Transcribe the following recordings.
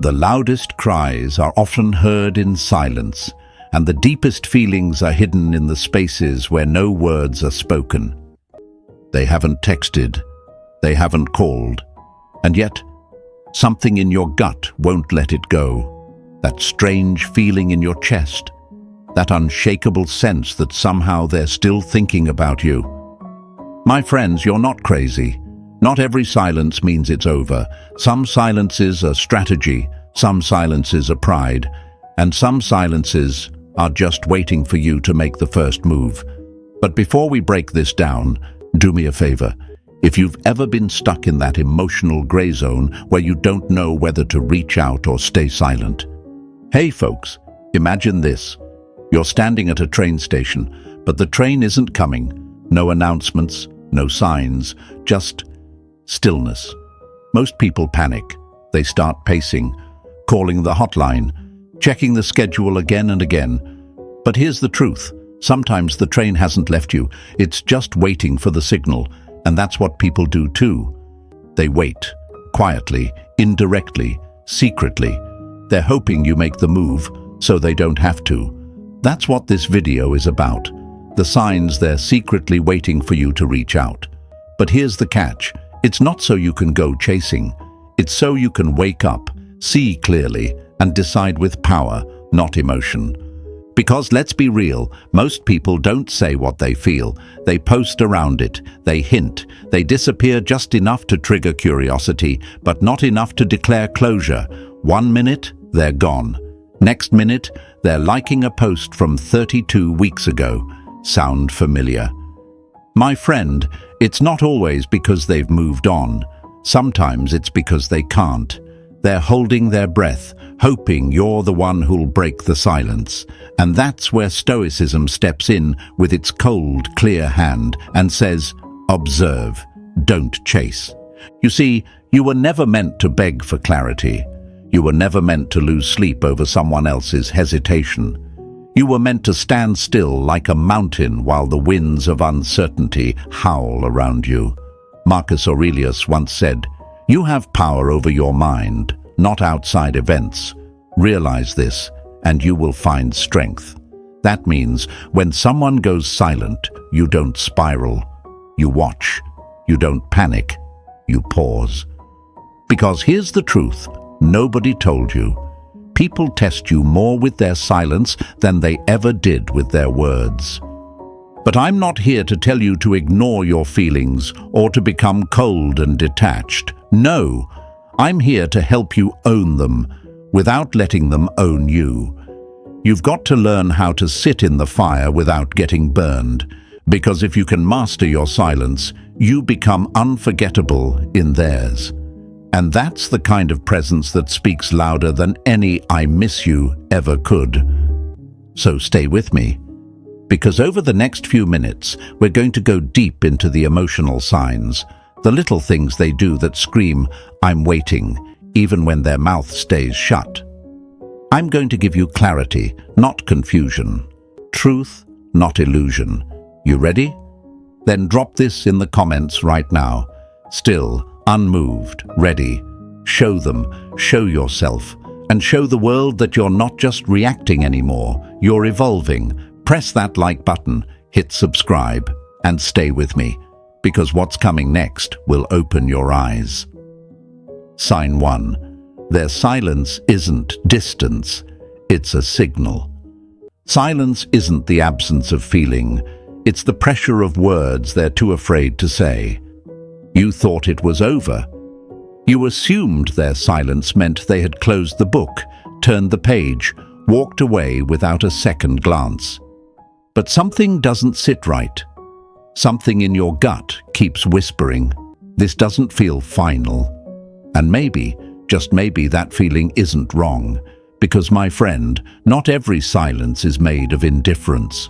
The loudest cries are often heard in silence, and the deepest feelings are hidden in the spaces where no words are spoken. They haven't texted, they haven't called, and yet something in your gut won't let it go. That strange feeling in your chest, that unshakable sense that somehow they're still thinking about you. My friends, you're not crazy. Not every silence means it's over. Some silences are strategy, some silences are pride, and some silences are just waiting for you to make the first move. But before we break this down, do me a favor. If you've ever been stuck in that emotional gray zone where you don't know whether to reach out or stay silent. Hey folks, imagine this. You're standing at a train station, but the train isn't coming. No announcements, no signs, just stillness. Most people panic. They start pacing, calling the hotline, checking the schedule again and again. But here's the truth. Sometimes the train hasn't left you. It's just waiting for the signal. And that's what people do too. They wait, quietly, indirectly, secretly. They're hoping you make the move so they don't have to. That's what this video is about. The signs they're secretly waiting for you to reach out. But here's the catch. It's not so you can go chasing. It's so you can wake up, see clearly, and decide with power, not emotion. Because let's be real, most people don't say what they feel. They post around it, they hint, they disappear just enough to trigger curiosity, but not enough to declare closure. 1 minute, they're gone. Next minute, they're liking a post from 32 weeks ago. Sound familiar? My friend, it's not always because they've moved on. Sometimes it's because they can't. They're holding their breath, hoping you're the one who'll break the silence. And that's where Stoicism steps in with its cold, clear hand and says, observe, don't chase. You see, you were never meant to beg for clarity. You were never meant to lose sleep over someone else's hesitation. You were meant to stand still like a mountain while the winds of uncertainty howl around you. Marcus Aurelius once said, "You have power over your mind, not outside events. Realize this, and you will find strength." That means when someone goes silent, you don't spiral. You watch. You don't panic. You pause. Because here's the truth. Nobody told you. People test you more with their silence than they ever did with their words. But I'm not here to tell you to ignore your feelings or to become cold and detached. No, I'm here to help you own them without letting them own you. You've got to learn how to sit in the fire without getting burned, because if you can master your silence, you become unforgettable in theirs. And that's the kind of presence that speaks louder than any "I miss you" ever could. So stay with me, because over the next few minutes, we're going to go deep into the emotional signs, the little things they do that scream, "I'm waiting," even when their mouth stays shut. I'm going to give you clarity, not confusion. Truth, not illusion. You ready? Then drop this in the comments right now. Still, unmoved, ready. Show them, show yourself, and show the world that you're not just reacting anymore, you're evolving. Press that like button, hit subscribe, and stay with me, because what's coming next will open your eyes. Sign 1. Their silence isn't distance, it's a signal. Silence isn't the absence of feeling, it's the pressure of words they're too afraid to say. You thought it was over. You assumed their silence meant they had closed the book, turned the page, walked away without a second glance. But something doesn't sit right. Something in your gut keeps whispering, "This doesn't feel final." And maybe, just maybe, that feeling isn't wrong. Because, my friend, not every silence is made of indifference.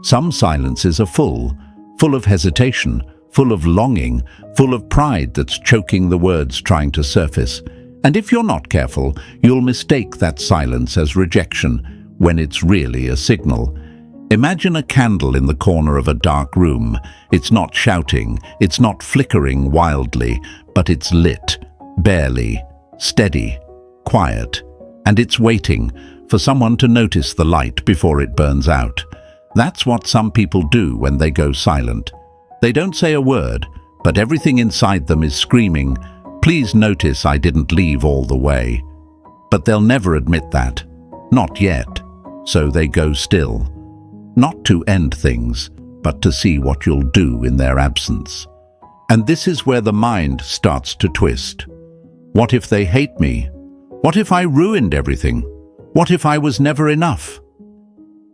Some silences are full of hesitation, full of longing, full of pride that's choking the words trying to surface. And if you're not careful, you'll mistake that silence as rejection when it's really a signal. Imagine a candle in the corner of a dark room. It's not shouting, it's not flickering wildly, but it's lit, barely, steady. quiet, and it's waiting for someone to notice the light before it burns out. That's what some people do when they go silent. They don't say a word, but everything inside them is screaming, "Please notice I didn't leave all the way." But they'll never admit that. Not yet. So they go still. Not to end things, but to see what you'll do in their absence. And this is where the mind starts to twist. What if they hate me? What if I ruined everything? What if I was never enough?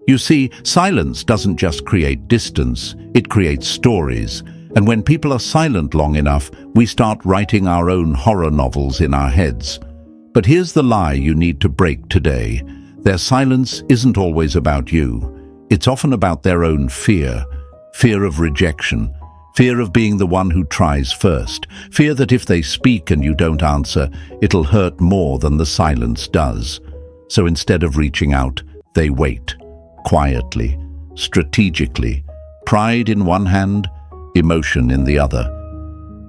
You see, silence doesn't just create distance, it creates stories. And when people are silent long enough, we start writing our own horror novels in our heads. But here's the lie you need to break today. Their silence isn't always about you. It's often about their own fear. Fear of rejection. Fear of being the one who tries first. Fear that if they speak and you don't answer, it'll hurt more than the silence does. So instead of reaching out, they wait. Quietly, strategically, pride in one hand, emotion in the other.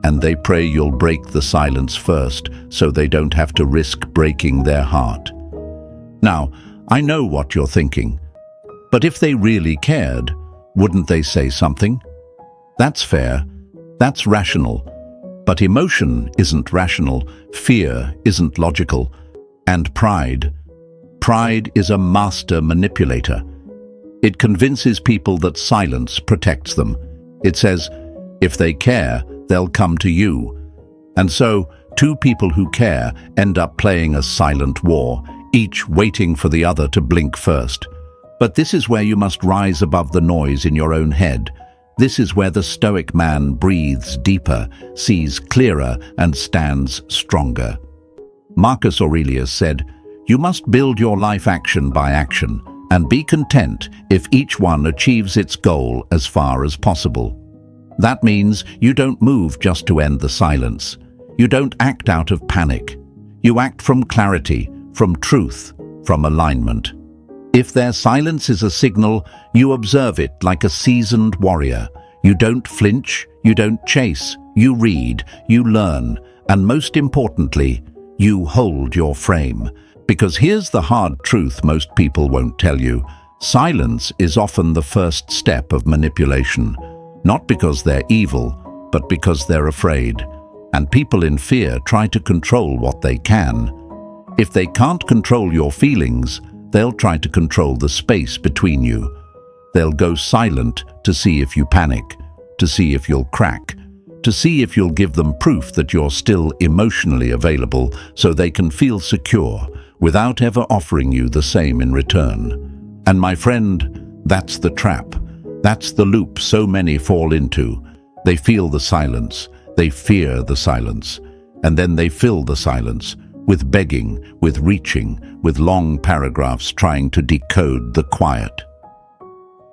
And they pray you'll break the silence first, so they don't have to risk breaking their heart. Now, I know what you're thinking. But if they really cared, wouldn't they say something? That's fair. That's rational. But emotion isn't rational. Fear isn't logical. And pride is a master manipulator. It convinces people that silence protects them. It says, if they care, they'll come to you. And so, two people who care end up playing a silent war, each waiting for the other to blink first. But this is where you must rise above the noise in your own head. This is where the Stoic man breathes deeper, sees clearer, and stands stronger. Marcus Aurelius said, "You must build your life action by action, and be content if each one achieves its goal as far as possible." That means you don't move just to end the silence. You don't act out of panic. You act from clarity, from truth, from alignment. If their silence is a signal, you observe it like a seasoned warrior. You don't flinch, you don't chase, you read, you learn, and most importantly, you hold your frame. Because here's the hard truth most people won't tell you. Silence is often the first step of manipulation. Not because they're evil, but because they're afraid. And people in fear try to control what they can. If they can't control your feelings, they'll try to control the space between you. They'll go silent to see if you panic, to see if you'll crack, to see if you'll give them proof that you're still emotionally available so they can feel secure without ever offering you the same in return. And my friend, that's the trap. That's the loop so many fall into. They feel the silence, they fear the silence, and then they fill the silence with begging, with reaching, with long paragraphs trying to decode the quiet.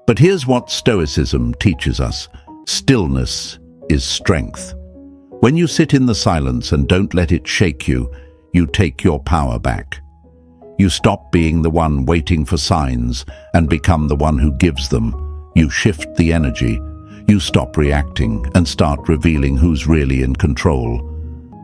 But here's what Stoicism teaches us. Stillness is strength. When you sit in the silence and don't let it shake you, you take your power back. You stop being the one waiting for signs and become the one who gives them. You shift the energy. You stop reacting and start revealing who's really in control.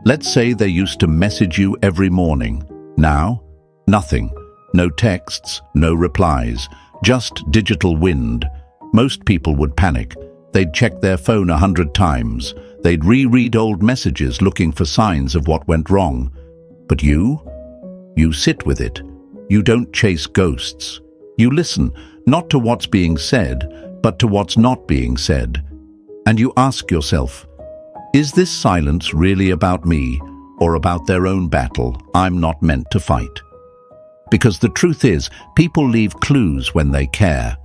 Let's say they used to message you every morning. Now, nothing. No texts, no replies, just digital wind. Most people would panic. They'd check their phone 100 times. They'd reread old messages looking for signs of what went wrong. But you sit with it. You don't chase ghosts. You listen, not to what's being said, but to what's not being said. And you ask yourself, is this silence really about me or about their own battle I'm not meant to fight? Because the truth is, people leave clues when they care,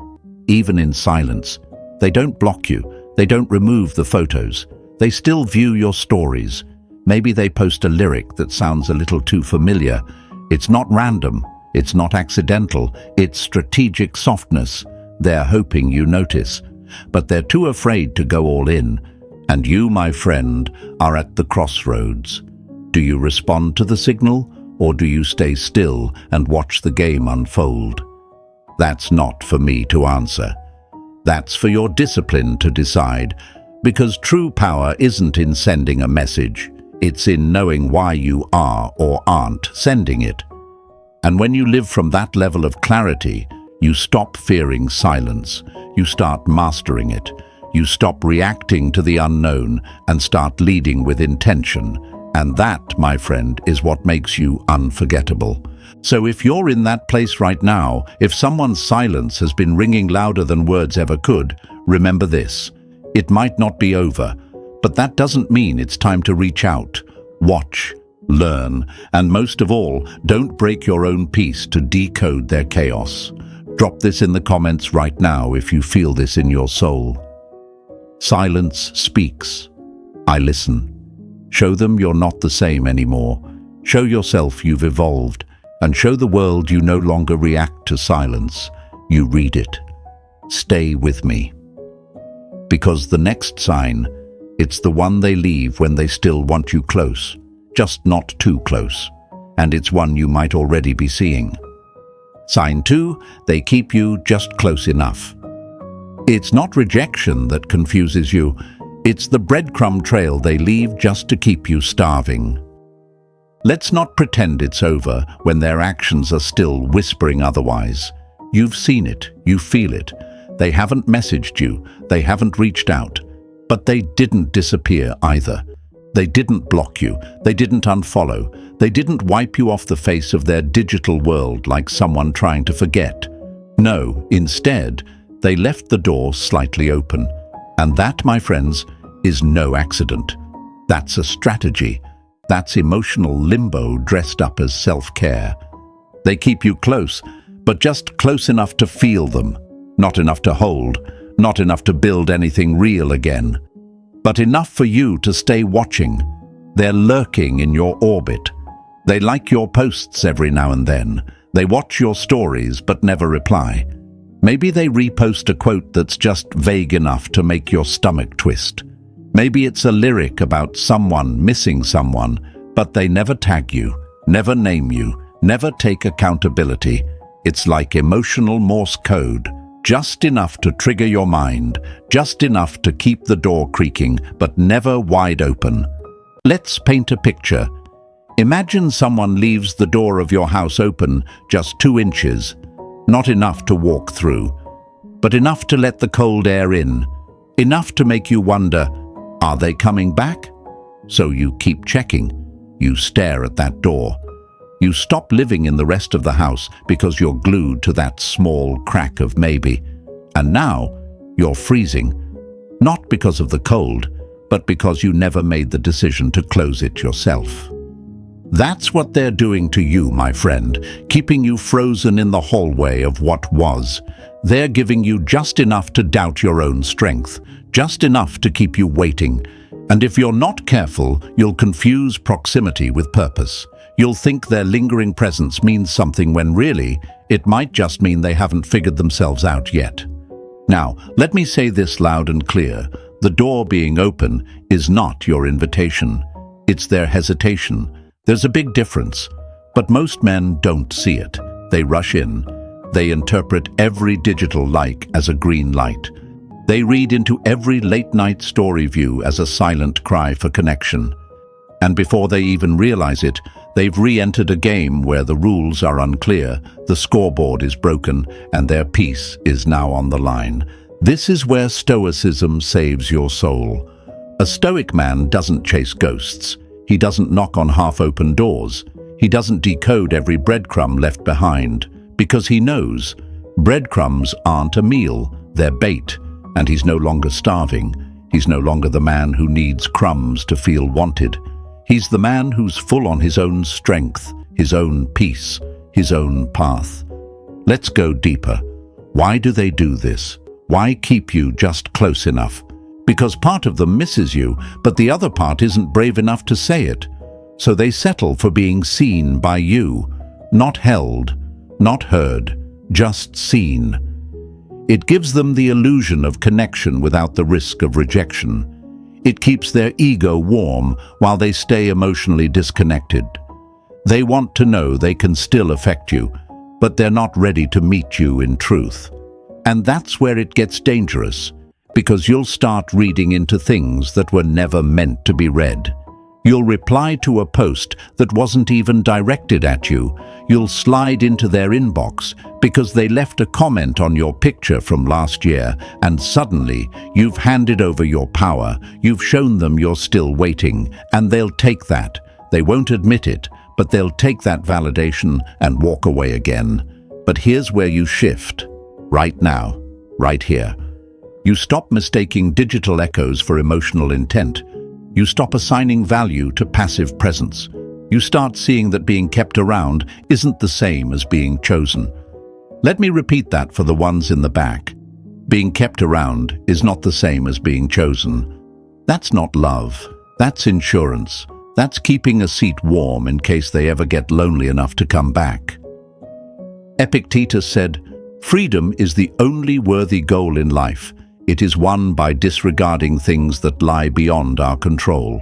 even in silence. They don't block you, they don't remove the photos, they still view your stories. Maybe they post a lyric that sounds a little too familiar. It's not random, it's not accidental, it's strategic softness. They're hoping you notice, but they're too afraid to go all in. And you, my friend, are at the crossroads. Do you respond to the signal, or do you stay still and watch the game unfold? That's not for me to answer. That's for your discipline to decide, because true power isn't in sending a message. It's in knowing why you are or aren't sending it. And when you live from that level of clarity, you stop fearing silence. You start mastering it. You stop reacting to the unknown and start leading with intention. And that, my friend, is what makes you unforgettable. So if you're in that place right now, if someone's silence has been ringing louder than words ever could, remember this. It might not be over, but that doesn't mean it's time to reach out, watch, learn, and most of all, don't break your own peace to decode their chaos. Drop this in the comments right now if you feel this in your soul. Silence speaks. I listen. Show them you're not the same anymore. Show yourself you've evolved, and show the world you no longer react to silence. You read it. Stay with me. Because the next sign, it's the one they leave when they still want you close, just not too close, and it's one you might already be seeing. Sign 2, they keep you just close enough. It's not rejection that confuses you, it's the breadcrumb trail they leave just to keep you starving. Let's not pretend it's over when their actions are still whispering otherwise. You've seen it, you feel it. They haven't messaged you, they haven't reached out, but they didn't disappear either. They didn't block you, they didn't unfollow, they didn't wipe you off the face of their digital world like someone trying to forget. No, instead, they left the door slightly open. And that, my friends, is no accident. That's a strategy. That's emotional limbo dressed up as self-care. They keep you close, but just close enough to feel them. Not enough to hold, not enough to build anything real again. But enough for you to stay watching. They're lurking in your orbit. They like your posts every now and then. They watch your stories but never reply. Maybe they repost a quote that's just vague enough to make your stomach twist. Maybe it's a lyric about someone missing someone, but they never tag you, never name you, never take accountability. It's like emotional Morse code, just enough to trigger your mind, just enough to keep the door creaking, but never wide open. Let's paint a picture. Imagine someone leaves the door of your house open just 2 inches, not enough to walk through, but enough to let the cold air in, enough to make you wonder, are they coming back? So you keep checking. You stare at that door. You stop living in the rest of the house because you're glued to that small crack of maybe. And now you're freezing, not because of the cold, but because you never made the decision to close it yourself. That's what they're doing to you, my friend, keeping you frozen in the hallway of what was. They're giving you just enough to doubt your own strength, just enough to keep you waiting. And if you're not careful, you'll confuse proximity with purpose. You'll think their lingering presence means something when really, it might just mean they haven't figured themselves out yet. Now, let me say this loud and clear. The door being open is not your invitation. It's their hesitation. There's a big difference, but most men don't see it. They rush in. They interpret every digital like as a green light. They read into every late-night story view as a silent cry for connection. And before they even realize it, they've re-entered a game where the rules are unclear, the scoreboard is broken, and their peace is now on the line. This is where Stoicism saves your soul. A Stoic man doesn't chase ghosts. He doesn't knock on half-open doors. He doesn't decode every breadcrumb left behind, because he knows breadcrumbs aren't a meal, they're bait, and he's no longer starving. He's no longer the man who needs crumbs to feel wanted. He's the man who's full on his own strength, his own peace, his own path. Let's go deeper. Why do they do this? Why keep you just close enough? Because part of them misses you, but the other part isn't brave enough to say it. So they settle for being seen by you, not held, not heard, just seen. It gives them the illusion of connection without the risk of rejection. It keeps their ego warm while they stay emotionally disconnected. They want to know they can still affect you, but they're not ready to meet you in truth. And that's where it gets dangerous, because you'll start reading into things that were never meant to be read. You'll reply to a post that wasn't even directed at you. You'll slide into their inbox because they left a comment on your picture from last year, and suddenly you've handed over your power. You've shown them you're still waiting, and they'll take that. They won't admit it, but they'll take that validation and walk away again. But here's where you shift. Right now, right here. You stop mistaking digital echoes for emotional intent. You stop assigning value to passive presence. You start seeing that being kept around isn't the same as being chosen. Let me repeat that for the ones in the back. Being kept around is not the same as being chosen. That's not love. That's insurance. That's keeping a seat warm in case they ever get lonely enough to come back. Epictetus said, "Freedom is the only worthy goal in life. It is won by disregarding things that lie beyond our control."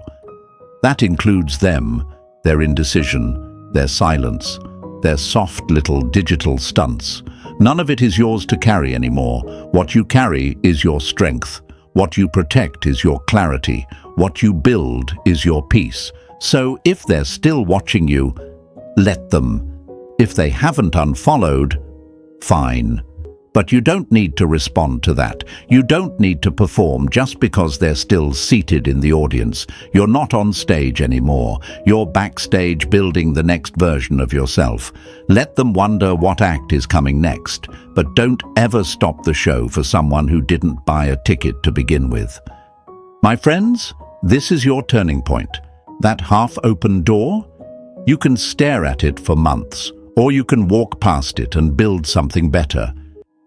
That includes them, their indecision, their silence, their soft little digital stunts. None of it is yours to carry anymore. What you carry is your strength. What you protect is your clarity. What you build is your peace. So if they're still watching you, let them. If they haven't unfollowed, fine. But you don't need to respond to that. You don't need to perform just because they're still seated in the audience. You're not on stage anymore. You're backstage building the next version of yourself. Let them wonder what act is coming next, but don't ever stop the show for someone who didn't buy a ticket to begin with. My friends, this is your turning point. That half-open door? You can stare at it for months, or you can walk past it and build something better.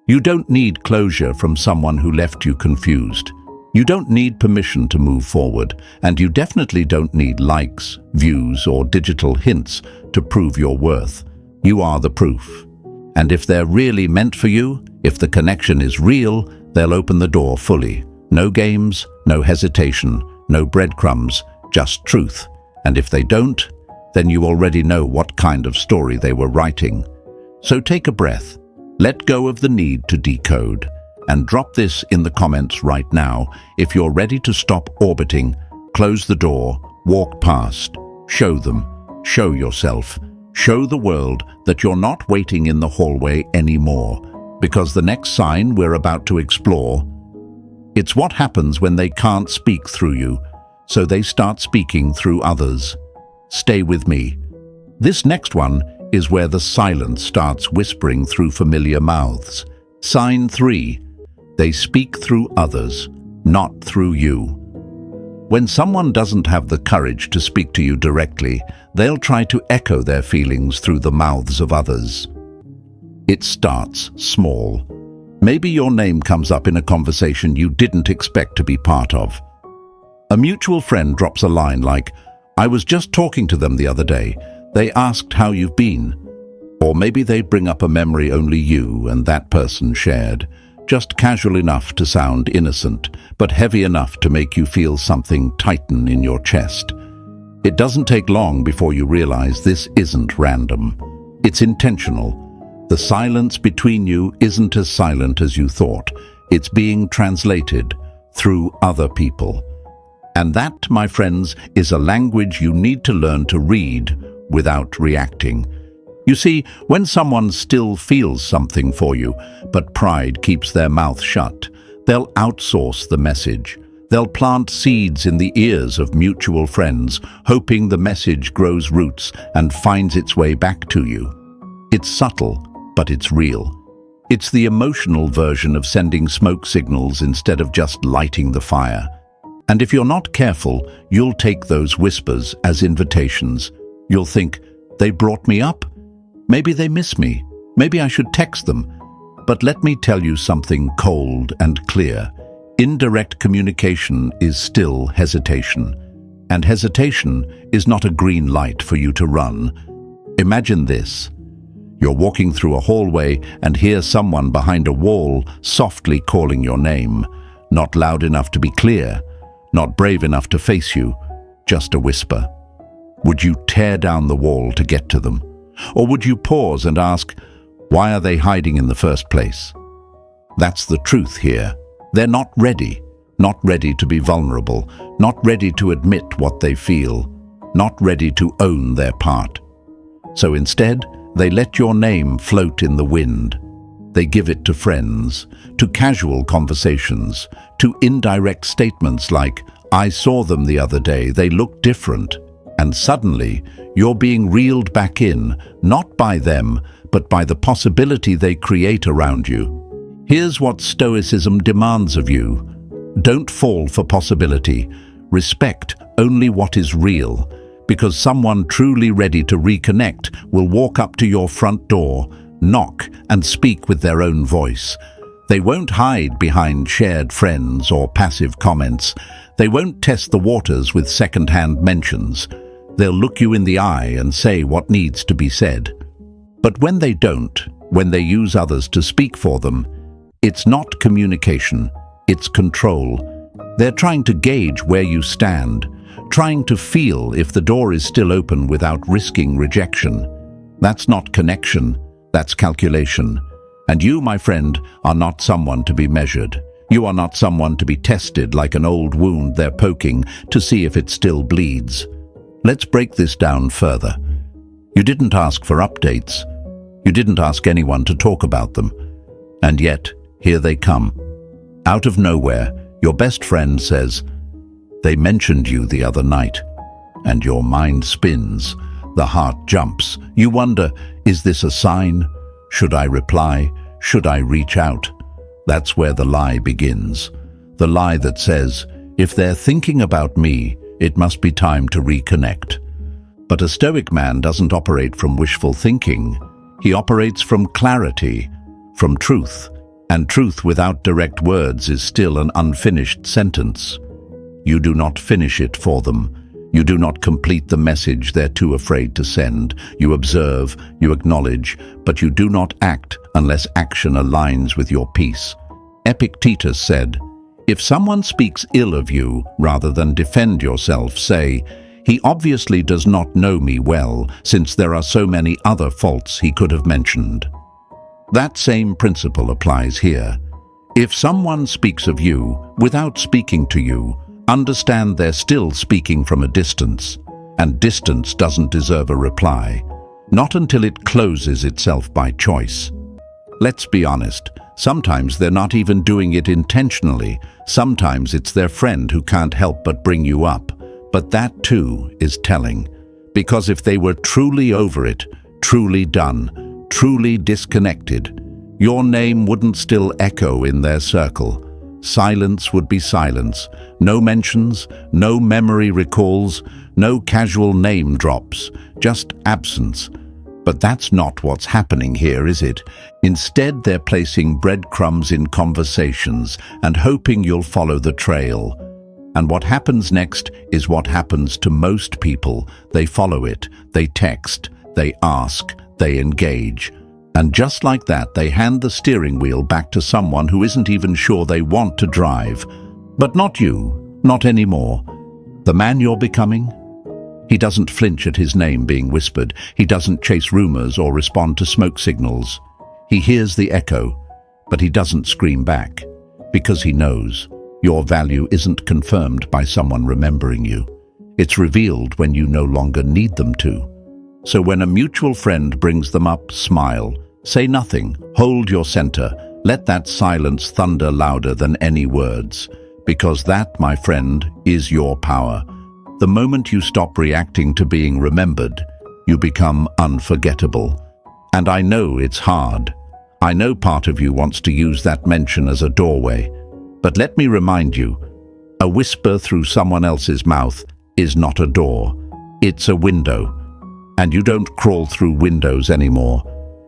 You don't need closure from someone who left you confused. You don't need permission to move forward, and you definitely don't need likes, views, or digital hints to prove your worth. You are the proof. And if they're really meant for you, if the connection is real, they'll open the door fully. No games, no hesitation, no breadcrumbs, just truth. And if they don't, then you already know what kind of story they were writing. So take a breath. Let go of the need to decode, and drop this in the comments right now if you're ready to stop orbiting, close the door, walk past, show them, show yourself, show the world that you're not waiting in the hallway anymore, because the next sign we're about to explore, it's what happens when they can't speak through you, so they start speaking through others. Stay with me. This next one is where the silence starts whispering through familiar mouths. Sign 3. They speak through others, not through you. When someone doesn't have the courage to speak to you directly, they'll try to echo their feelings through the mouths of others. It starts small. Maybe your name comes up in a conversation you didn't expect to be part of. A mutual friend drops a line like, "I was just talking to them the other day. They asked how you've been." Or maybe they bring up a memory only you and that person shared, just casual enough to sound innocent, but heavy enough to make you feel something tighten in your chest. It doesn't take long before you realize this isn't random. It's intentional. The silence between you isn't as silent as you thought. It's being translated through other people. And that, my friends, is a language you need to learn to read without reacting. You see, when someone still feels something for you, but pride keeps their mouth shut, they'll outsource the message. They'll plant seeds in the ears of mutual friends, hoping the message grows roots and finds its way back to you. It's subtle, but it's real. It's the emotional version of sending smoke signals instead of just lighting the fire. And if you're not careful, you'll take those whispers as invitations. You'll think, they brought me up? Maybe they miss me. Maybe I should text them. But let me tell you something cold and clear. Indirect communication is still hesitation. And hesitation is not a green light for you to run. Imagine this. You're walking through a hallway and hear someone behind a wall softly calling your name. Not loud enough to be clear. Not brave enough to face you, just a whisper. Would you tear down the wall to get to them? Or would you pause and ask, why are they hiding in the first place? That's the truth here. They're not ready to be vulnerable, not ready to admit what they feel. not ready to own their part. So instead, they let your name float in the wind. They give it to friends, to casual conversations, to indirect statements like, "I saw them the other day, they look different." And suddenly, you're being reeled back in, not by them, but by the possibility they create around you. Here's what Stoicism demands of you. Don't fall for possibility. Respect only what is real, because someone truly ready to reconnect will walk up to your front door, knock, and speak with their own voice. They won't hide behind shared friends or passive comments. They won't test the waters with second-hand mentions. They'll look you in the eye and say what needs to be said. But when they don't, when they use others to speak for them, it's not communication, it's control. They're trying to gauge where you stand, trying to feel if the door is still open without risking rejection. That's not connection, that's calculation. And you, my friend, are not someone to be measured. You are not someone to be tested like an old wound they're poking to see if it still bleeds. Let's break this down further. You didn't ask for updates. You didn't ask anyone to talk about them. And yet, here they come. Out of nowhere, your best friend says, "They mentioned you the other night." And your mind spins. The heart jumps. You wonder, is this a sign? Should I reply? Should I reach out? That's where the lie begins. The lie that says, if they're thinking about me, it must be time to reconnect. But a Stoic man doesn't operate from wishful thinking. He operates from clarity, from truth. And truth without direct words is still an unfinished sentence. You do not finish it for them. You do not complete the message they're too afraid to send. You observe, you acknowledge, but you do not act unless action aligns with your peace. Epictetus said, "If someone speaks ill of you rather than defend yourself, say, 'He obviously does not know me well, since there are so many other faults he could have mentioned.'" That same principle applies here. If someone speaks of you without speaking to you, understand they're still speaking from a distance, and distance doesn't deserve a reply, not until it closes itself by choice. Let's be honest, sometimes they're not even doing it intentionally. Sometimes it's their friend who can't help but bring you up. But that too is telling, because if they were truly over it, truly done, truly disconnected, your name wouldn't still echo in their circle. Silence would be silence. No mentions, no memory recalls, no casual name drops, just absence. But that's not what's happening here, is it? Instead, they're placing breadcrumbs in conversations and hoping you'll follow the trail. And what happens next is what happens to most people. They follow it, they text, they ask, they engage. And just like that, they hand the steering wheel back to someone who isn't even sure they want to drive. But not you, not anymore. The man you're becoming? He doesn't flinch at his name being whispered. He doesn't chase rumors or respond to smoke signals. He hears the echo, but he doesn't scream back, because he knows your value isn't confirmed by someone remembering you. It's revealed when you no longer need them to. So when a mutual friend brings them up, smile. Say nothing. Hold your center. Let that silence thunder louder than any words. Because that, my friend, is your power. The moment you stop reacting to being remembered, you become unforgettable. And I know it's hard. I know part of you wants to use that mention as a doorway. But let me remind you, a whisper through someone else's mouth is not a door. It's a window. And you don't crawl through windows anymore.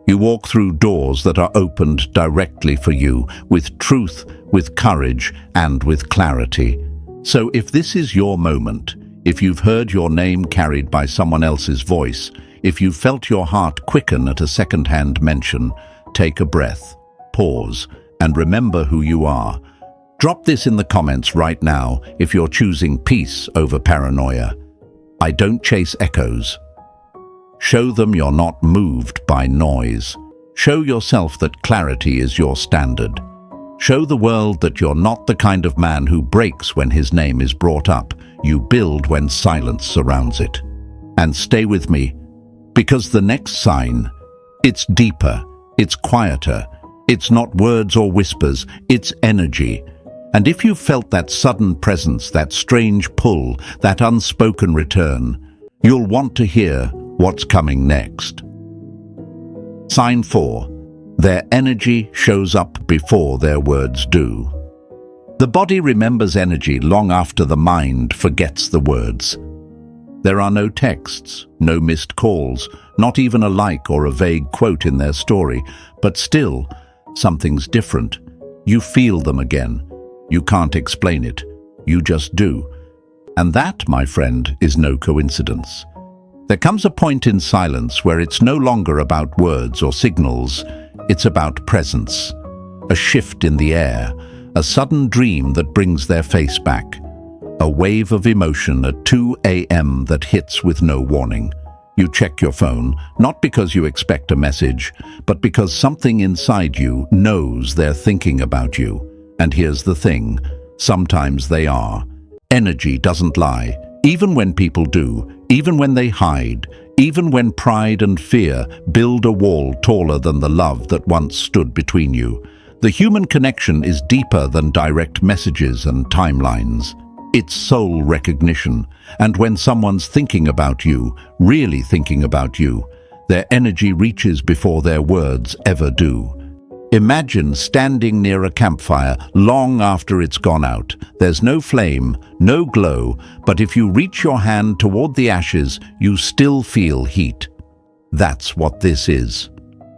You walk through doors that are opened directly for you, with truth, with courage, and with clarity. So if this is your moment, if you've heard your name carried by someone else's voice, if you've felt your heart quicken at a second-hand mention, take a breath, pause, and remember who you are. Drop this in the comments right now if you're choosing peace over paranoia. I don't chase echoes. Show them you're not moved by noise. Show yourself that clarity is your standard. Show the world that you're not the kind of man who breaks when his name is brought up. You build when silence surrounds it. And stay with me, because the next sign, it's deeper, it's quieter, it's not words or whispers, it's energy. And if you felt that sudden presence, that strange pull, that unspoken return, you'll want to hear what's coming next. Sign 4. Their energy shows up before their words do. The body remembers energy long after the mind forgets the words. There are no texts, no missed calls, not even a like or a vague quote in their story, but still, something's different. You feel them again. You can't explain it. You just do. And that, my friend, is no coincidence. There comes a point in silence where it's no longer about words or signals. It's about presence. A shift in the air, a sudden dream that brings their face back. A wave of emotion at 2 a.m. that hits with no warning. You check your phone, not because you expect a message, but because something inside you knows they're thinking about you. And here's the thing, sometimes they are. Energy doesn't lie, even when people do, even when they hide, even when pride and fear build a wall taller than the love that once stood between you. The human connection is deeper than direct messages and timelines. It's soul recognition, and when someone's thinking about you, really thinking about you, their energy reaches before their words ever do. Imagine standing near a campfire long after it's gone out. There's no flame, no glow, but if you reach your hand toward the ashes, you still feel heat. That's what this is.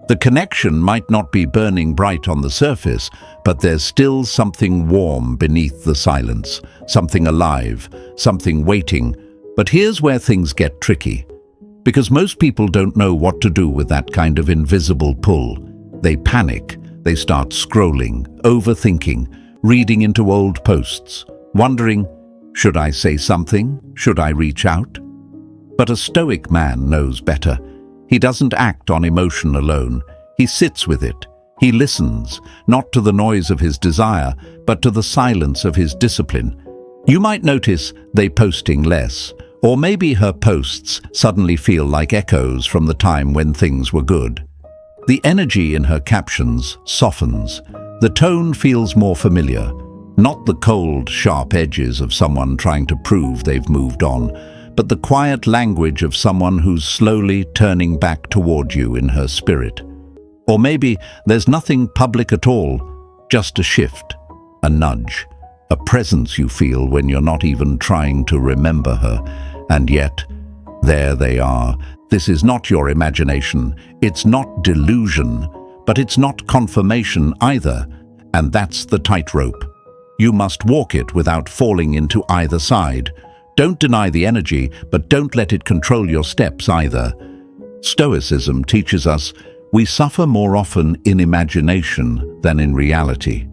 The connection might not be burning bright on the surface, but there's still something warm beneath the silence, something alive, something waiting. But here's where things get tricky. Because most people don't know what to do with that kind of invisible pull. They panic, they start scrolling, overthinking, reading into old posts, wondering, should I say something? Should I reach out? But a Stoic man knows better. He doesn't act on emotion alone. He sits with it. He listens, not to the noise of his desire, but to the silence of his discipline. You might notice they posting less, or maybe her posts suddenly feel like echoes from the time when things were good. The energy in her captions softens. The tone feels more familiar, not the cold, sharp edges of someone trying to prove they've moved on, but the quiet language of someone who's slowly turning back toward you in her spirit. Or maybe there's nothing public at all, just a shift, a nudge, a presence you feel when you're not even trying to remember her. And yet, there they are. This is not your imagination, it's not delusion, but it's not confirmation either. And that's the tightrope. You must walk it without falling into either side. Don't deny the energy, but don't let it control your steps either. Stoicism teaches us we suffer more often in imagination than in reality.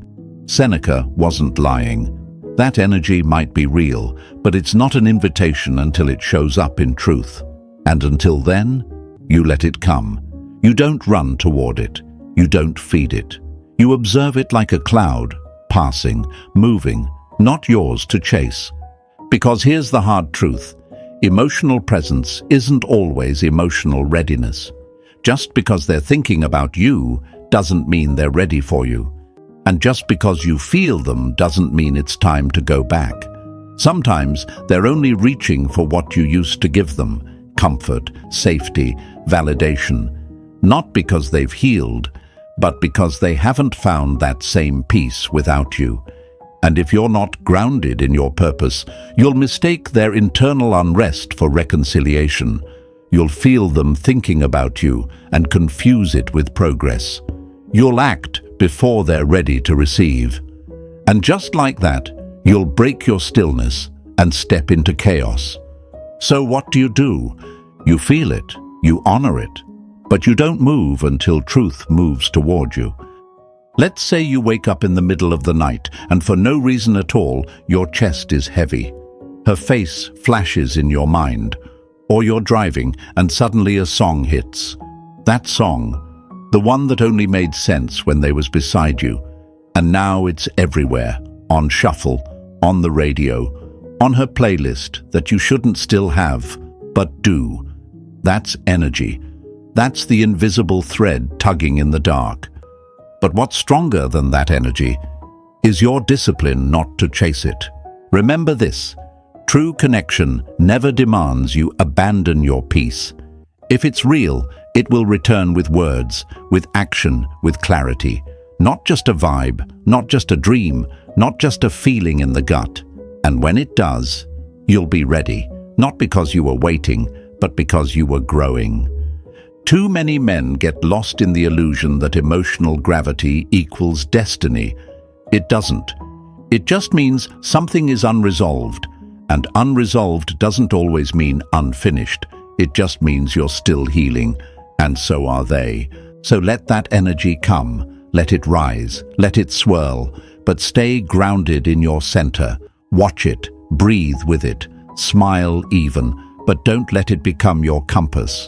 Seneca wasn't lying. That energy might be real, but it's not an invitation until it shows up in truth. And until then, you let it come. You don't run toward it. You don't feed it. You observe it like a cloud, passing, moving, not yours to chase. Because here's the hard truth. Emotional presence isn't always emotional readiness. Just because they're thinking about you doesn't mean they're ready for you. And just because you feel them doesn't mean it's time to go back. Sometimes they're only reaching for what you used to give them: comfort, safety, validation. Not because they've healed, but because they haven't found that same peace without you. And if you're not grounded in your purpose, you'll mistake their internal unrest for reconciliation. You'll feel them thinking about you and confuse it with progress. You'll act before they're ready to receive. And just like that, you'll break your stillness and step into chaos. So what do? You feel it, you honor it, but you don't move until truth moves toward you. Let's say you wake up in the middle of the night and for no reason at all, your chest is heavy. Her face flashes in your mind. Or you're driving and suddenly a song hits. That song, the one that only made sense when they was beside you. And now it's everywhere, on shuffle, on the radio, on her playlist that you shouldn't still have. but do. That's energy. That's the invisible thread tugging in the dark. But what's stronger than that energy is your discipline not to chase it. Remember this: true connection never demands you abandon your peace. If it's real, it will return with words, with action, with clarity. Not just a vibe, not just a dream, not just a feeling in the gut. And when it does, you'll be ready, not because you were waiting, but because you were growing. Too many men get lost in the illusion that emotional gravity equals destiny. It doesn't. It just means something is unresolved, and unresolved doesn't always mean unfinished. It just means you're still healing, and so are they. So let that energy come, let it rise, let it swirl, but stay grounded in your center. Watch it, breathe with it, smile even, but don't let it become your compass.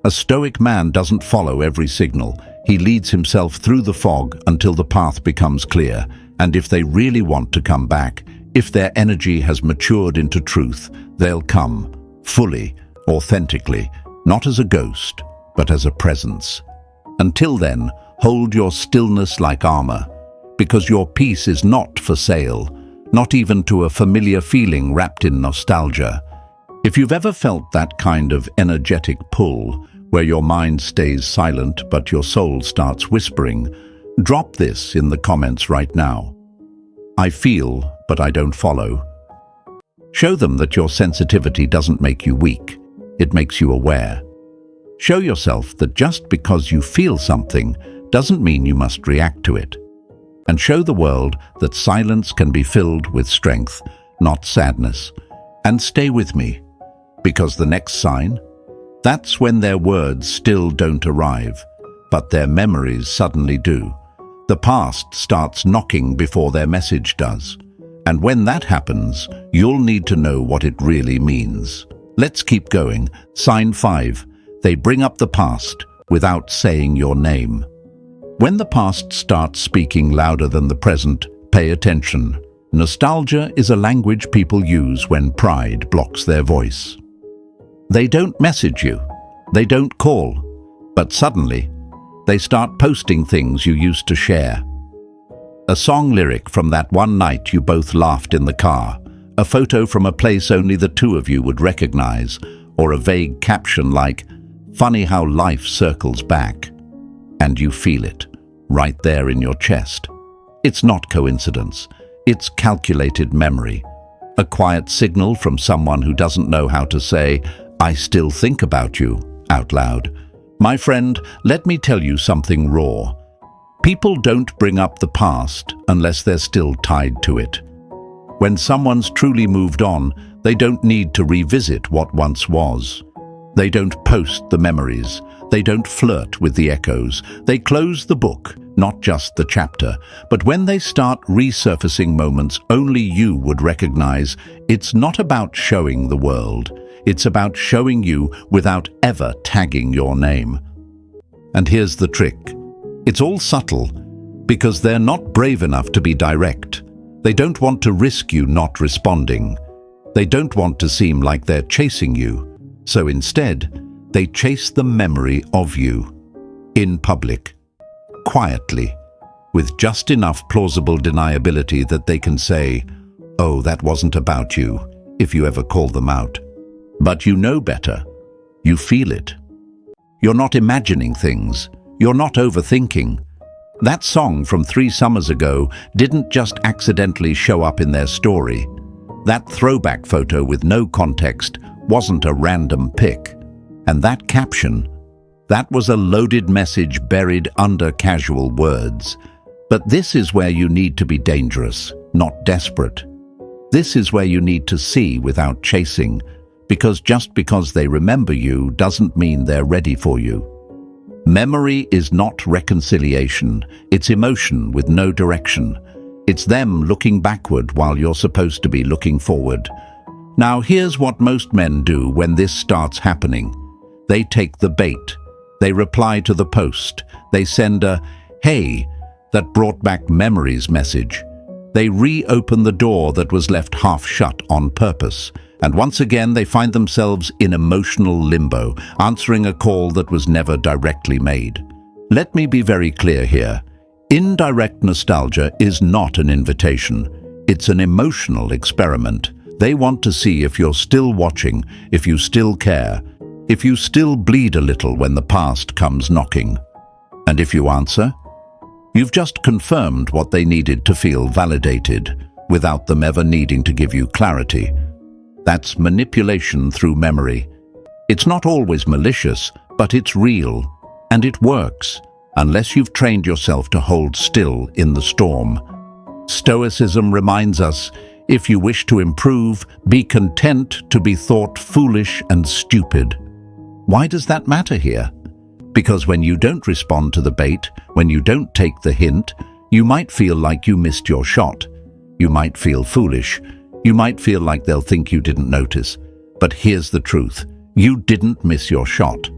A Stoic man doesn't follow every signal. He leads himself through the fog until the path becomes clear. And if they really want to come back, if their energy has matured into truth, they'll come, fully, authentically, not as a ghost, but as a presence. Until then, hold your stillness like armor, because your peace is not for sale, not even to a familiar feeling wrapped in nostalgia. If you've ever felt that kind of energetic pull, where your mind stays silent but your soul starts whispering, drop this in the comments right now. I feel, but I don't follow. Show them that your sensitivity doesn't make you weak, it makes you aware. Show yourself that just because you feel something doesn't mean you must react to it. And show the world that silence can be filled with strength, not sadness. And stay with me, because the next sign, that's when their words still don't arrive, but their memories suddenly do. The past starts knocking before their message does. And when that happens, you'll need to know what it really means. Let's keep going. Sign 5. They bring up the past without saying your name. When the past starts speaking louder than the present, pay attention. Nostalgia is a language people use when pride blocks their voice. They don't message you, they don't call, but suddenly, they start posting things you used to share. A song lyric from that one night you both laughed in the car, a photo from a place only the two of you would recognize, or a vague caption like, "Funny how life circles back." And you feel it, right there in your chest. It's not coincidence, it's calculated memory. A quiet signal from someone who doesn't know how to say, "I still think about you," out loud. My friend, let me tell you something raw. People don't bring up the past unless they're still tied to it. When someone's truly moved on, they don't need to revisit what once was. They don't post the memories. They don't flirt with the echoes. They close the book, not just the chapter. But when they start resurfacing moments only you would recognize, it's not about showing the world. It's about showing you without ever tagging your name. And here's the trick. It's all subtle, because they're not brave enough to be direct. They don't want to risk you not responding. They don't want to seem like they're chasing you. So instead, they chase the memory of you. In public. Quietly. With just enough plausible deniability that they can say, "Oh, that wasn't about you," if you ever call them out. But you know better. You feel it. You're not imagining things. You're not overthinking. That song from 3 summers ago didn't just accidentally show up in their story. That throwback photo with no context wasn't a random pic. And that caption, that was a loaded message buried under casual words. But this is where you need to be dangerous, not desperate. This is where you need to see without chasing, because just because they remember you doesn't mean they're ready for you. Memory is not reconciliation, it's emotion with no direction. It's them looking backward while you're supposed to be looking forward. Now here's what most men do when this starts happening. They take the bait. They reply to the post. They send a, "Hey, that brought back memories" message. They reopen the door that was left half shut on purpose. And once again, they find themselves in emotional limbo, answering a call that was never directly made. Let me be very clear here. Indirect nostalgia is not an invitation. It's an emotional experiment. They want to see if you're still watching, if you still care, if you still bleed a little when the past comes knocking. And if you answer, you've just confirmed what they needed to feel validated, without them ever needing to give you clarity. That's manipulation through memory. It's not always malicious, but it's real, and it works, unless you've trained yourself to hold still in the storm. Stoicism reminds us, if you wish to improve, be content to be thought foolish and stupid. Why does that matter here? Because when you don't respond to the bait, when you don't take the hint, you might feel like you missed your shot. You might feel foolish. You might feel like they'll think you didn't notice. But here's the truth. You didn't miss your shot.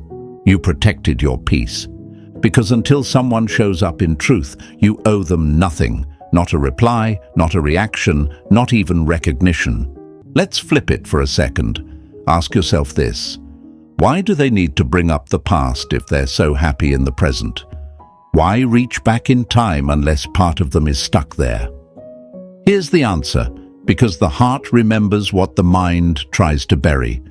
You protected your peace. Because until someone shows up in truth, you owe them nothing. Not a reply, not a reaction, not even recognition. Let's flip it for a second. Ask yourself this. Why do they need to bring up the past if they're so happy in the present? Why reach back in time unless part of them is stuck there? Here's the answer. Because the heart remembers what the mind tries to bury.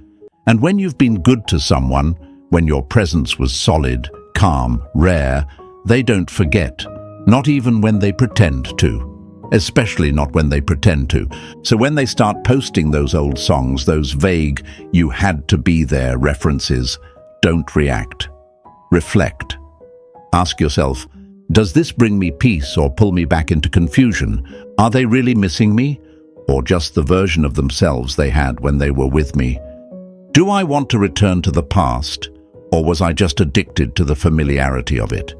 And when you've been good to someone, when your presence was solid, calm, rare, they don't forget. Not even when they pretend to. Especially not when they pretend to. So when they start posting those old songs, those vague, you had to be there references, don't react. Reflect. Ask yourself, does this bring me peace or pull me back into confusion? Are they really missing me? Or just the version of themselves they had when they were with me? Do I want to return to the past, or was I just addicted to the familiarity of it?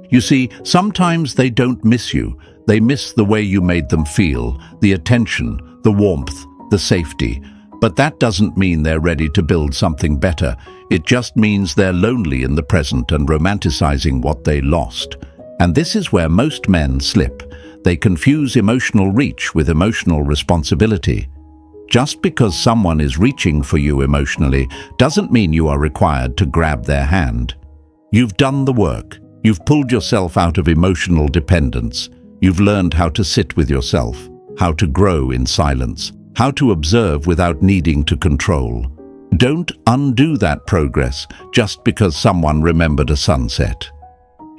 You see, sometimes they don't miss you. They miss the way you made them feel, the attention, the warmth, the safety. But that doesn't mean they're ready to build something better. It just means they're lonely in the present and romanticizing what they lost. And this is where most men slip. They confuse emotional reach with emotional responsibility. Just because someone is reaching for you emotionally doesn't mean you are required to grab their hand. You've done the work. You've pulled yourself out of emotional dependence. You've learned how to sit with yourself, how to grow in silence, how to observe without needing to control. Don't undo that progress just because someone remembered a sunset.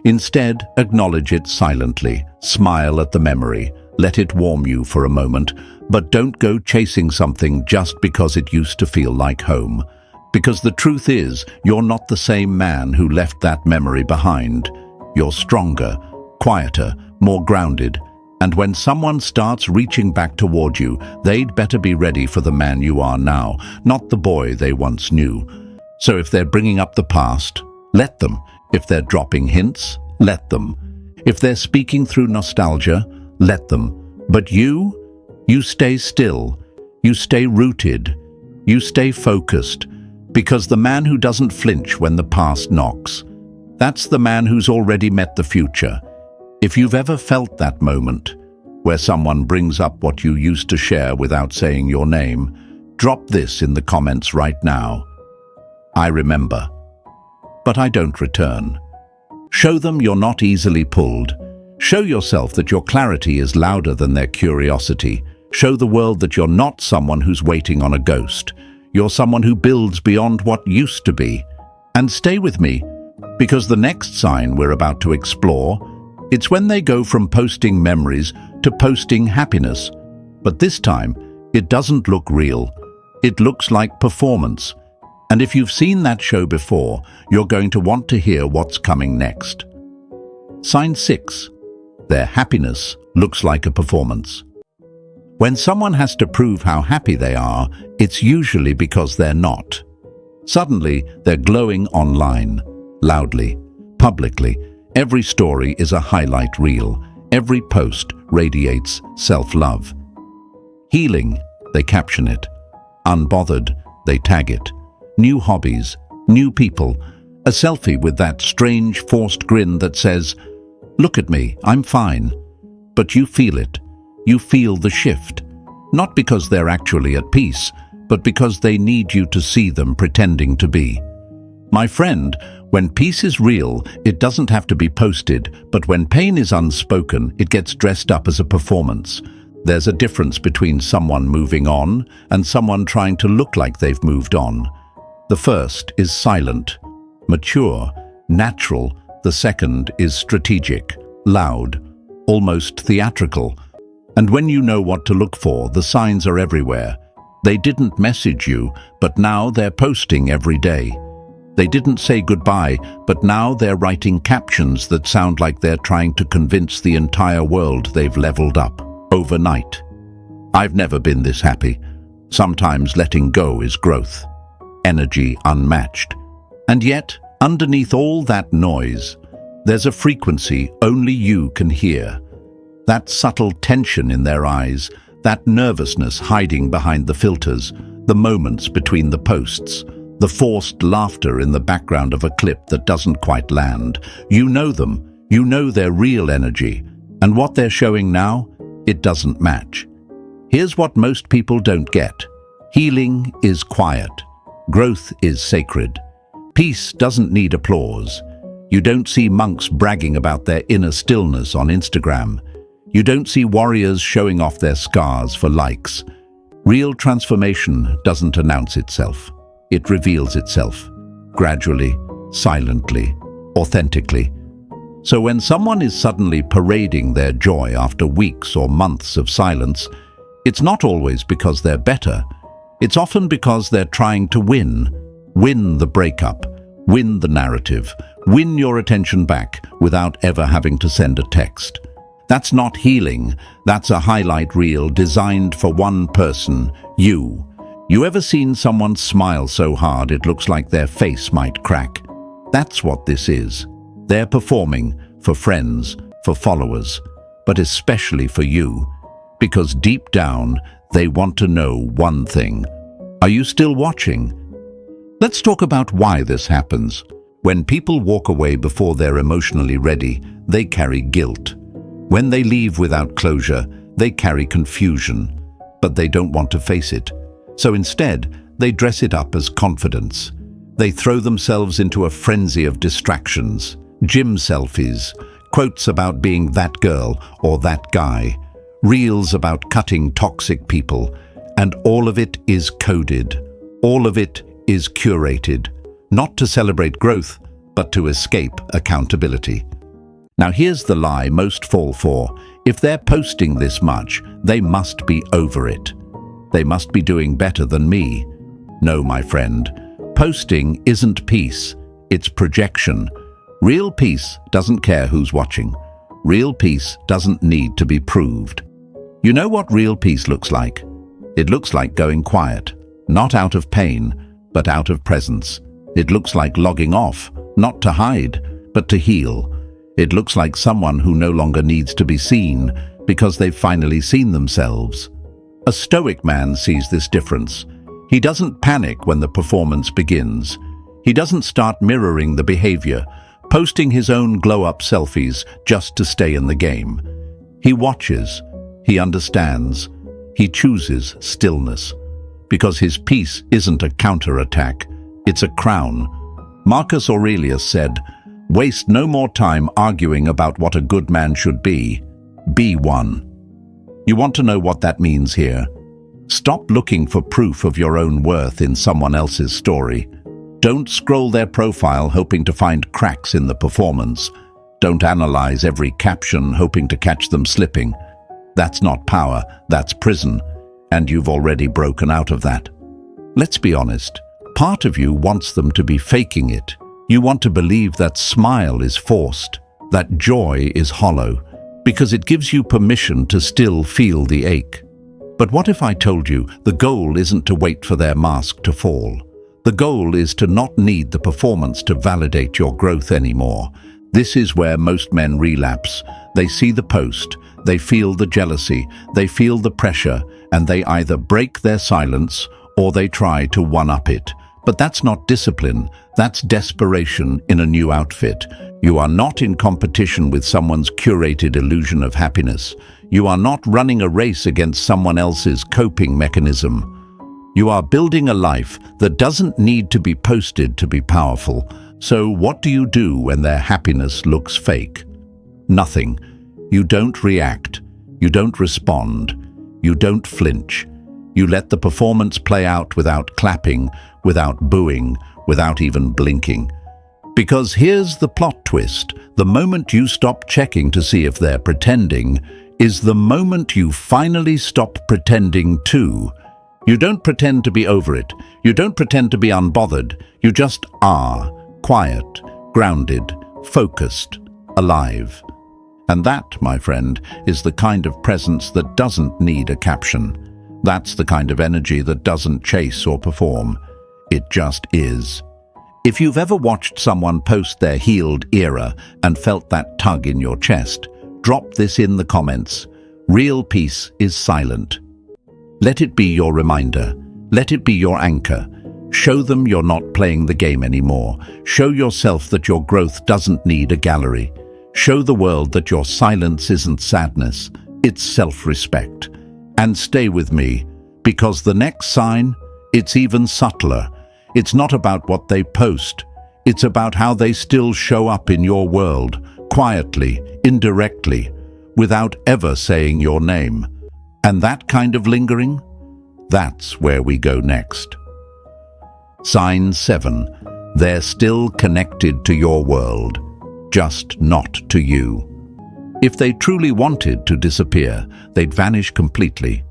Instead, acknowledge it silently, smile at the memory, let it warm you for a moment, but don't go chasing something just because it used to feel like home. Because the truth is, you're not the same man who left that memory behind. You're stronger, quieter, more grounded, and when someone starts reaching back toward you, they'd better be ready for the man you are now, not the boy they once knew. So if they're bringing up the past, let them. If they're dropping hints, let them. If they're speaking through nostalgia, let them. But you stay still, you stay rooted, you stay focused, because the man who doesn't flinch when the past knocks, that's the man who's already met the future. If you've ever felt that moment, where someone brings up what you used to share without saying your name, drop this in the comments right now. I remember, but I don't return. Show them you're not easily pulled. Show yourself that your clarity is louder than their curiosity. Show the world that you're not someone who's waiting on a ghost. You're someone who builds beyond what used to be. And stay with me, because the next sign we're about to explore, it's when they go from posting memories to posting happiness. But this time, it doesn't look real. It looks like performance. And if you've seen that show before, you're going to want to hear what's coming next. Sign 6. Their happiness looks like a performance. When someone has to prove how happy they are, it's usually because they're not. Suddenly, they're glowing online, loudly, publicly. Every story is a highlight reel. Every post radiates self-love. Healing, they caption it. Unbothered, they tag it. New hobbies, new people, a selfie with that strange forced grin that says, "Look at me, I'm fine." But you feel it. You feel the shift. Not because they're actually at peace, but because they need you to see them pretending to be. My friend, when peace is real, it doesn't have to be posted, but when pain is unspoken, it gets dressed up as a performance. There's a difference between someone moving on and someone trying to look like they've moved on. The first is silent, mature, natural. The second is strategic, loud, almost theatrical. And when you know what to look for, the signs are everywhere. They didn't message you, but now they're posting every day. They didn't say goodbye, but now they're writing captions that sound like they're trying to convince the entire world they've leveled up overnight. I've never been this happy. Sometimes letting go is growth, energy unmatched. And yet, underneath all that noise, there's a frequency only you can hear. That subtle tension in their eyes, that nervousness hiding behind the filters, the moments between the posts, the forced laughter in the background of a clip that doesn't quite land. You know them, you know their real energy, and what they're showing now, it doesn't match. Here's what most people don't get. Healing is quiet. Growth is sacred. Peace doesn't need applause. You don't see monks bragging about their inner stillness on Instagram. You don't see warriors showing off their scars for likes. Real transformation doesn't announce itself. It reveals itself, gradually, silently, authentically. So when someone is suddenly parading their joy after weeks or months of silence, it's not always because they're better. It's often because they're trying to win. Win the breakup, win the narrative, win your attention back without ever having to send a text. That's not healing, that's a highlight reel designed for one person, you. You ever seen someone smile so hard it looks like their face might crack? That's what this is. They're performing for friends, for followers, but especially for you. Because deep down, they want to know one thing. Are you still watching? Let's talk about why this happens. When people walk away before they're emotionally ready, they carry guilt. When they leave without closure, they carry confusion, but they don't want to face it. So instead, they dress it up as confidence. They throw themselves into a frenzy of distractions, gym selfies, quotes about being that girl or that guy, reels about cutting toxic people, and all of it is coded. All of it is curated, not to celebrate growth, but to escape accountability. Now here's the lie most fall for. If they're posting this much, they must be over it. They must be doing better than me. No, my friend. Posting isn't peace, it's projection. Real peace doesn't care who's watching. Real peace doesn't need to be proved. You know what real peace looks like? It looks like going quiet, not out of pain, but out of presence. It looks like logging off, not to hide, but to heal. It looks like someone who no longer needs to be seen because they've finally seen themselves. A Stoic man sees this difference. He doesn't panic when the performance begins. He doesn't start mirroring the behavior, posting his own glow-up selfies just to stay in the game. He watches, he understands, he chooses stillness. Because his peace isn't a counterattack, it's a crown. Marcus Aurelius said, "Waste no more time arguing about what a good man should be. Be one." You want to know what that means here? Stop looking for proof of your own worth in someone else's story. Don't scroll their profile hoping to find cracks in the performance. Don't analyze every caption hoping to catch them slipping. That's not power, that's prison, and you've already broken out of that. Let's be honest, part of you wants them to be faking it. You want to believe that smile is forced, that joy is hollow, because it gives you permission to still feel the ache. But what if I told you the goal isn't to wait for their mask to fall? The goal is to not need the performance to validate your growth anymore. This is where most men relapse. They see the post, they feel the jealousy, they feel the pressure, and they either break their silence or they try to one-up it. But that's not discipline, that's desperation in a new outfit. You are not in competition with someone's curated illusion of happiness. You are not running a race against someone else's coping mechanism. You are building a life that doesn't need to be posted to be powerful. So what do you do when their happiness looks fake? Nothing. You don't react. You don't respond. You don't flinch. You let the performance play out without clapping, without booing, without even blinking. Because here's the plot twist. The moment you stop checking to see if they're pretending is the moment you finally stop pretending too. You don't pretend to be over it. You don't pretend to be unbothered. You just are, quiet, grounded, focused, alive. And that, my friend, is the kind of presence that doesn't need a caption. That's the kind of energy that doesn't chase or perform. It just is. If you've ever watched someone post their healed era and felt that tug in your chest, drop this in the comments. Real peace is silent. Let it be your reminder. Let it be your anchor. Show them you're not playing the game anymore. Show yourself that your growth doesn't need a gallery. Show the world that your silence isn't sadness, it's self-respect. And stay with me, because the next sign, it's even subtler. It's not about what they post. It's about how they still show up in your world, quietly, indirectly, without ever saying your name. And that kind of lingering, that's where we go next. Sign 7. They're still connected to your world, just not to you. If they truly wanted to disappear, they'd vanish completely.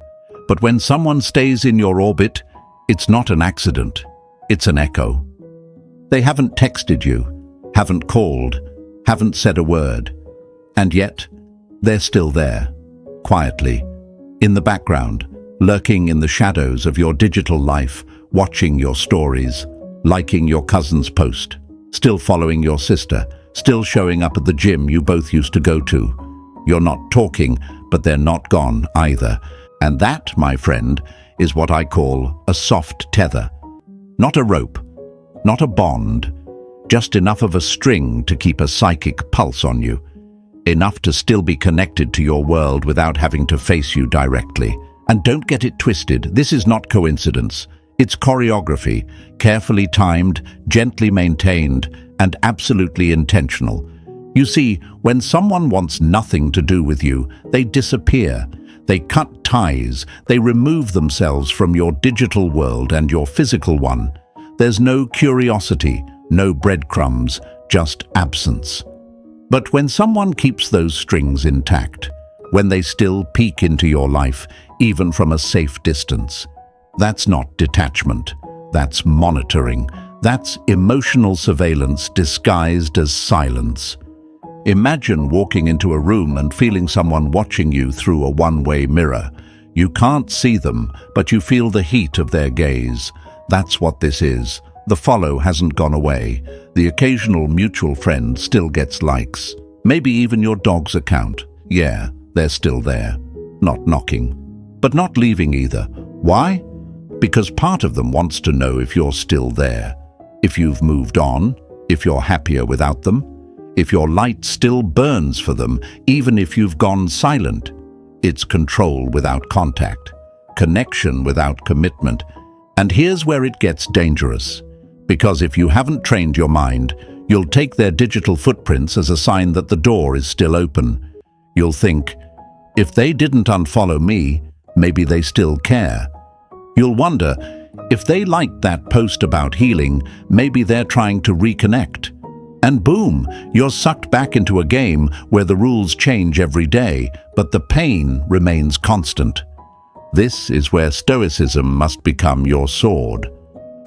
But when someone stays in your orbit, it's not an accident. It's an echo. They haven't texted you, haven't called, haven't said a word. And yet, they're still there, quietly, in the background, lurking in the shadows of your digital life, watching your stories, liking your cousin's post, still following your sister, still showing up at the gym you both used to go to. You're not talking, but they're not gone either. And that, my friend, is what I call a soft tether. Not a rope, not a bond, just enough of a string to keep a psychic pulse on you. Enough to still be connected to your world without having to face you directly. And don't get it twisted, this is not coincidence. It's choreography, carefully timed, gently maintained, and absolutely intentional. You see, when someone wants nothing to do with you, they disappear. They cut ties, they remove themselves from your digital world and your physical one. There's no curiosity, no breadcrumbs, just absence. But when someone keeps those strings intact, when they still peek into your life, even from a safe distance, that's not detachment, that's monitoring, that's emotional surveillance disguised as silence. Imagine walking into a room and feeling someone watching you through a one-way mirror. You can't see them, but you feel the heat of their gaze. That's what this is. The follow hasn't gone away. The occasional mutual friend still gets likes. Maybe even your dog's account. Yeah, they're still there. Not knocking. But not leaving either. Why? Because part of them wants to know if you're still there. If you've moved on. If you're happier without them. If your light still burns for them, even if you've gone silent. It's control without contact, connection without commitment. And here's where it gets dangerous. Because if you haven't trained your mind, you'll take their digital footprints as a sign that the door is still open. You'll think, if they didn't unfollow me, maybe they still care. You'll wonder, if they liked that post about healing, maybe they're trying to reconnect. And boom, you're sucked back into a game where the rules change every day, but the pain remains constant. This is where Stoicism must become your sword.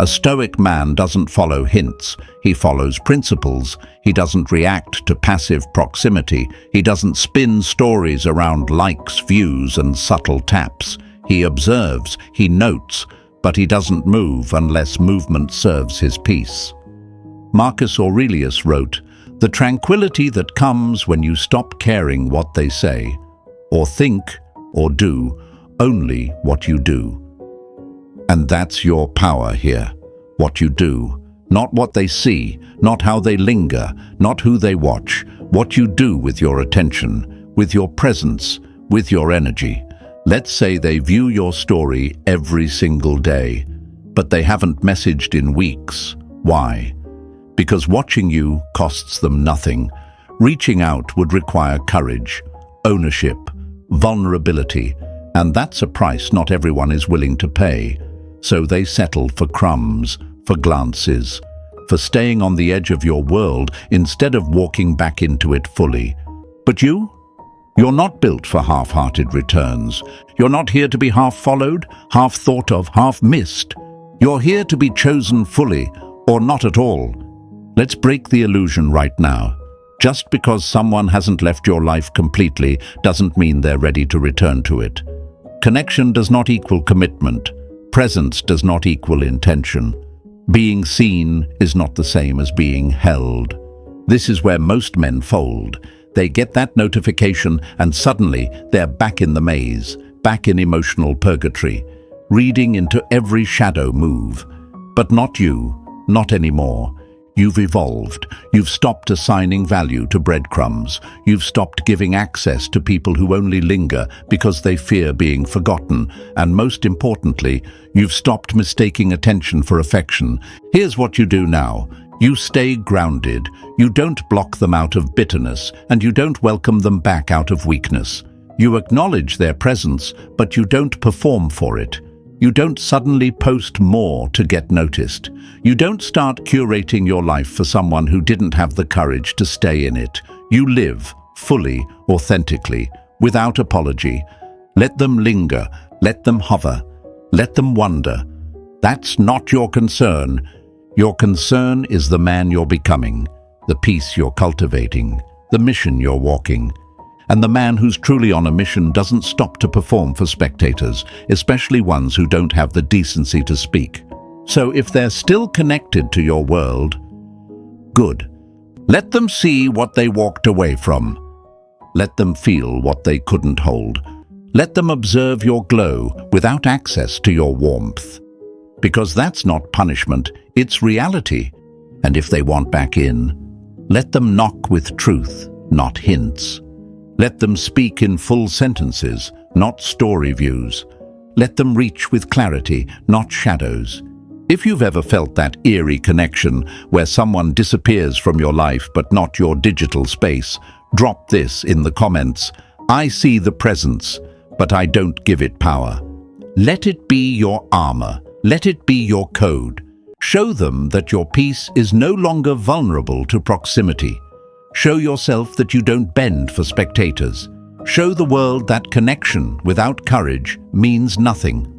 A Stoic man doesn't follow hints, he follows principles. He doesn't react to passive proximity. He doesn't spin stories around likes, views, and subtle taps. He observes, he notes, but he doesn't move unless movement serves his peace. Marcus Aurelius wrote, "The tranquility that comes when you stop caring what they say, or think, or do, only what you do." And that's your power here, what you do, not what they see, not how they linger, not who they watch, what you do with your attention, with your presence, with your energy. Let's say they view your story every single day, but they haven't messaged in weeks. Why? Because watching you costs them nothing. Reaching out would require courage, ownership, vulnerability, and that's a price not everyone is willing to pay. So they settle for crumbs, for glances, for staying on the edge of your world instead of walking back into it fully. But you're not built for half-hearted returns. You're not here to be half followed, half thought of, half missed. You're here to be chosen fully, or not at all. Let's break the illusion right now. Just because someone hasn't left your life completely doesn't mean they're ready to return to it. Connection does not equal commitment. Presence does not equal intention. Being seen is not the same as being held. This is where most men fold. They get that notification and suddenly they're back in the maze, back in emotional purgatory, reading into every shadow move. But not you, not anymore. You've evolved. You've stopped assigning value to breadcrumbs. You've stopped giving access to people who only linger because they fear being forgotten. And most importantly, you've stopped mistaking attention for affection. Here's what you do now. You stay grounded. You don't block them out of bitterness, and you don't welcome them back out of weakness. You acknowledge their presence, but you don't perform for it. You don't suddenly post more to get noticed. You don't start curating your life for someone who didn't have the courage to stay in it. You live fully, authentically, without apology. Let them linger. Let them hover. Let them wonder. That's not your concern. Your concern is the man you're becoming, the peace you're cultivating, the mission you're walking. And the man who's truly on a mission doesn't stop to perform for spectators, especially ones who don't have the decency to speak. So if they're still connected to your world, good. Let them see what they walked away from. Let them feel what they couldn't hold. Let them observe your glow without access to your warmth. Because that's not punishment, it's reality. And if they want back in, let them knock with truth, not hints. Let them speak in full sentences, not story views. Let them reach with clarity, not shadows. If you've ever felt that eerie connection where someone disappears from your life but not your digital space, drop this in the comments. I see the presence, but I don't give it power. Let it be your armor. Let it be your code. Show them that your peace is no longer vulnerable to proximity. Show yourself that you don't bend for spectators. Show the world that connection without courage means nothing.